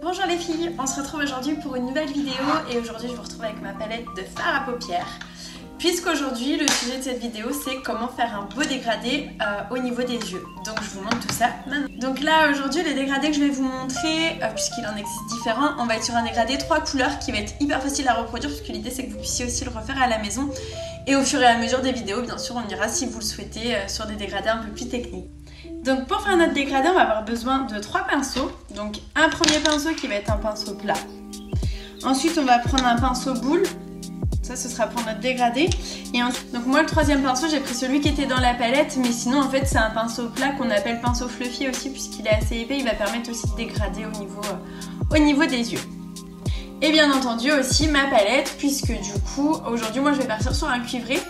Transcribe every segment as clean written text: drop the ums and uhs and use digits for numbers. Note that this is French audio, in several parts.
Bonjour les filles, on se retrouve aujourd'hui pour une nouvelle vidéo et aujourd'hui je vous retrouve avec ma palette de fard à paupières puisqu'aujourd'hui le sujet de cette vidéo c'est comment faire un beau dégradé au niveau des yeux. Donc je vous montre tout ça maintenant. Donc là aujourd'hui les dégradés que je vais vous montrer, puisqu'il en existe différents, on va être sur un dégradé 3 couleurs qui va être hyper facile à reproduire puisque l'idée c'est que vous puissiez aussi le refaire à la maison et au fur et à mesure des vidéos bien sûr on ira si vous le souhaitez sur des dégradés un peu plus techniques. Donc pour faire notre dégradé, on va avoir besoin de 3 pinceaux. Donc un premier pinceau qui va être un pinceau plat. Ensuite, on va prendre un pinceau boule. Ça, ce sera pour notre dégradé. Et ensuite, donc moi, le troisième pinceau, j'ai pris celui qui était dans la palette. Mais sinon, en fait, c'est un pinceau plat qu'on appelle pinceau fluffy aussi, puisqu'il est assez épais. Il va permettre aussi de dégrader au niveau des yeux. Et bien entendu aussi ma palette, puisque du coup, aujourd'hui, moi, je vais partir sur un cuivré.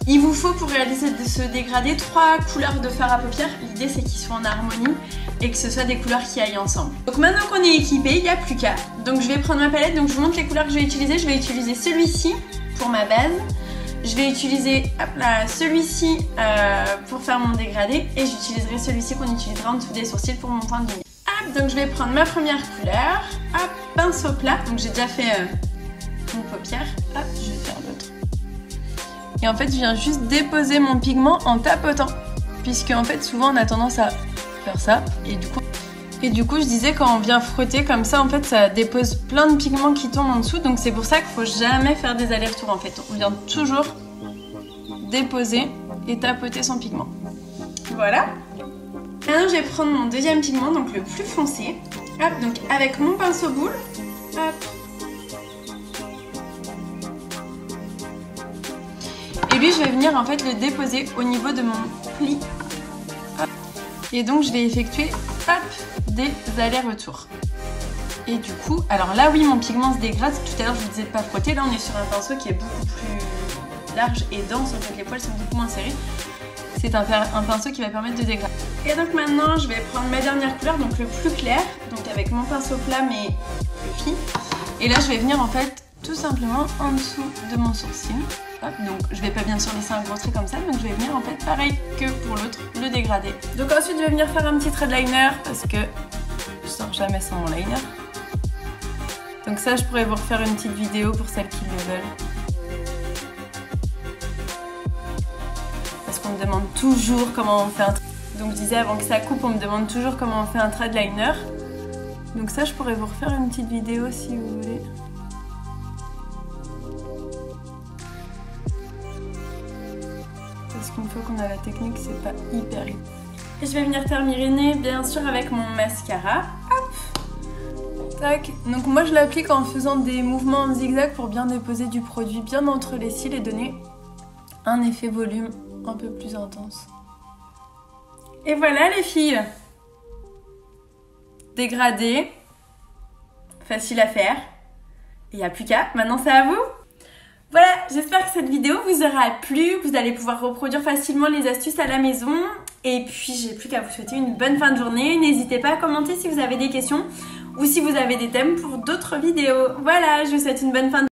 Il vous faut pour réaliser ce dégradé 3 couleurs de fard à paupières. L'idée c'est qu'ils soient en harmonie et que ce soit des couleurs qui aillent ensemble. Donc maintenant qu'on est équipé, il n'y a plus qu'à. Donc je vais prendre ma palette, donc je vous montre les couleurs que je vais utiliser. Je vais utiliser celui-ci pour ma base. Je vais utiliser celui-ci pour faire mon dégradé. Et j'utiliserai celui-ci qu'on utilisera en dessous des sourcils pour mon point de lumière. Hop, donc je vais prendre ma première couleur. Hop, pinceau plat. Donc j'ai déjà fait une paupière. Hop, je vais faire l'autre. Et en fait, je viens juste déposer mon pigment en tapotant. Puisque en fait, souvent, on a tendance à faire ça. Et du coup, je disais, quand on vient frotter comme ça, en fait, ça dépose plein de pigments qui tombent en dessous. Donc c'est pour ça qu'il ne faut jamais faire des allers-retours, en fait. On vient toujours déposer et tapoter son pigment. Voilà. Maintenant, je vais prendre mon deuxième pigment, donc le plus foncé. Hop, donc avec mon pinceau boule. Hop. Et lui, je vais venir en fait le déposer au niveau de mon pli. Hop. Et donc, je vais effectuer des allers-retours. Et du coup, alors là, oui, mon pigment se dégrade. Tout à l'heure, je vous disais de ne pas frotter. Là, on est sur un pinceau qui est beaucoup plus large et dense. En fait, les poils sont beaucoup moins serrés. C'est un pinceau qui va permettre de dégrader. Et donc maintenant, je vais prendre ma dernière couleur, donc le plus clair. Donc avec mon pinceau plat, mais fluffy. Et là, je vais venir en fait tout simplement en dessous de mon sourcil. Hop, donc je vais pas bien sûr laisser un gros trait comme ça, donc je vais venir en fait pareil que pour l'autre, le dégradé. Donc ensuite je vais venir faire un petit trait de liner parce que je sors jamais sans mon liner. Donc ça je pourrais vous refaire une petite vidéo pour celles qui le veulent. Parce qu'on me demande toujours comment on fait un trait. Donc je disais avant que ça coupe, on me demande toujours comment on fait un trait de liner. Donc ça je pourrais vous refaire une petite vidéo si vous voulez. Parce qu'une fois qu'on a la technique, c'est pas hyper vite. Et je vais venir terminer bien sûr avec mon mascara. Hop. Tac. Donc moi je l'applique en faisant des mouvements en zigzag pour bien déposer du produit bien entre les cils et donner un effet volume un peu plus intense. Et voilà les filles. Dégradé. Facile à faire. Il n'y a plus qu'à. Maintenant c'est à vous. Voilà, j'espère que cette vidéo vous aura plu, que vous allez pouvoir reproduire facilement les astuces à la maison. Et puis, j'ai plus qu'à vous souhaiter une bonne fin de journée. N'hésitez pas à commenter si vous avez des questions ou si vous avez des thèmes pour d'autres vidéos. Voilà, je vous souhaite une bonne fin de journée.